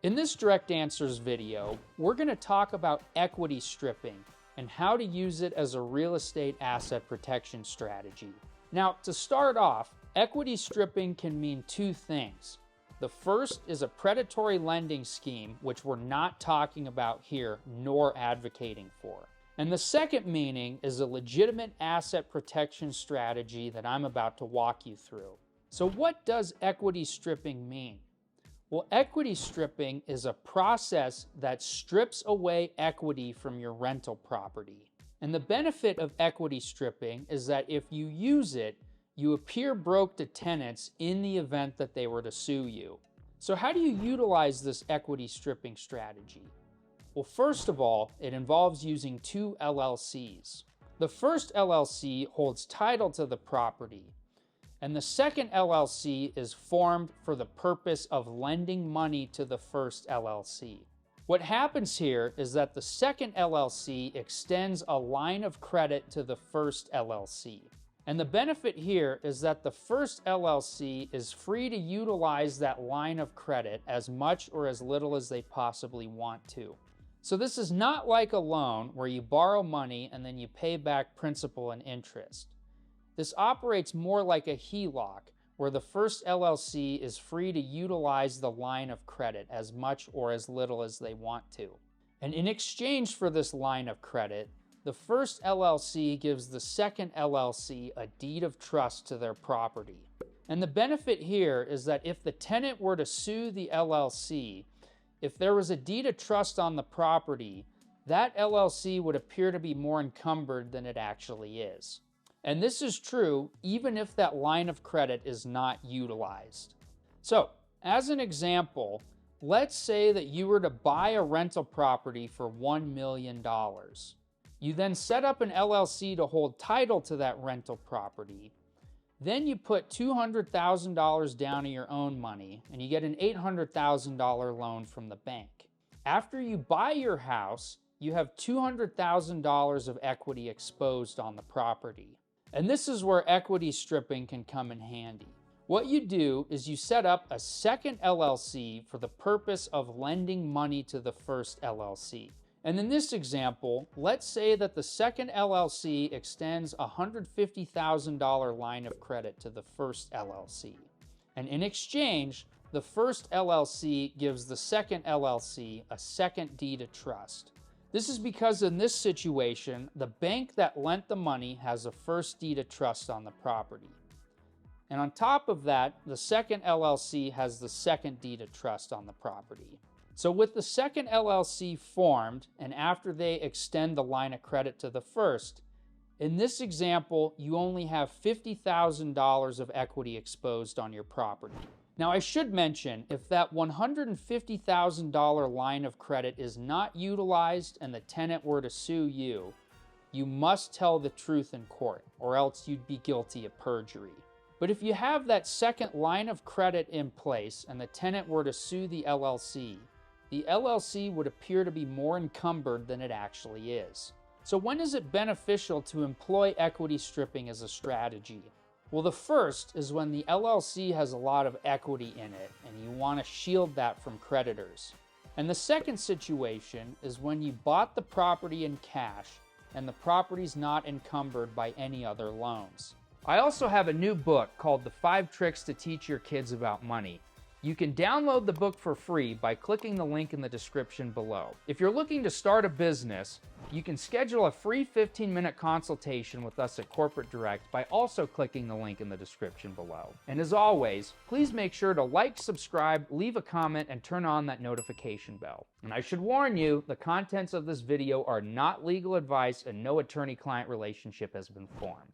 In this direct answers video, we're going to talk about equity stripping and how to use it as a real estate asset protection strategy. Now, to start off, equity stripping can mean two things. The first is a predatory lending scheme, which we're not talking about here nor advocating for. And the second meaning is a legitimate asset protection strategy that I'm about to walk you through. So what does equity stripping mean? Well, equity stripping is a process that strips away equity from your rental property. And the benefit of equity stripping is that if you use it, you appear broke to tenants in the event that they were to sue you. So how do you utilize this equity stripping strategy? Well, first of all, it involves using two LLCs. The first LLC holds title to the property, and the second LLC is formed for the purpose of lending money to the first LLC. What happens here is that the second LLC extends a line of credit to the first LLC. And the benefit here is that the first LLC is free to utilize that line of credit as much or as little as they possibly want to. So this is not like a loan where you borrow money and then you pay back principal and interest. This operates more like a HELOC, where the first LLC is free to utilize the line of credit as much or as little as they want to. And in exchange for this line of credit, the first LLC gives the second LLC a deed of trust to their property. And the benefit here is that if the tenant were to sue the LLC, if there was a deed of trust on the property, that LLC would appear to be more encumbered than it actually is. And this is true even if that line of credit is not utilized. So, as an example, let's say that you were to buy a rental property for $1 million. You then set up an LLC to hold title to that rental property. Then you put $200,000 down of your own money, and you get an $800,000 loan from the bank. After you buy your house, you have $200,000 of equity exposed on the property. And this is where equity stripping can come in handy. What you do is you set up a second LLC for the purpose of lending money to the first LLC. And in this example, let's say that the second LLC extends a $150,000 line of credit to the first LLC. And in exchange, the first LLC gives the second LLC a second deed of trust. This is because in this situation, the bank that lent the money has a first deed of trust on the property. And on top of that, the second LLC has the second deed of trust on the property. So with the second LLC formed, and after they extend the line of credit to the first, in this example, you only have $50,000 of equity exposed on your property. Now, I should mention, if that $150,000 line of credit is not utilized and the tenant were to sue you, you must tell the truth in court, or else you'd be guilty of perjury. But if you have that second line of credit in place and the tenant were to sue the LLC would appear to be more encumbered than it actually is. So when is it beneficial to employ equity stripping as a strategy? Well, the first is when the LLC has a lot of equity in it and you want to shield that from creditors. And the second situation is when you bought the property in cash and the property's not encumbered by any other loans. I also have a new book called The 5 Tricks to Teach Your Kids About Money. You can download the book for free by clicking the link in the description below. If you're looking to start a business, you can schedule a free 15-minute consultation with us at Corporate Direct by also clicking the link in the description below. And as always, please make sure to like, subscribe, leave a comment, and turn on that notification bell. And I should warn you, the contents of this video are not legal advice and no attorney-client relationship has been formed.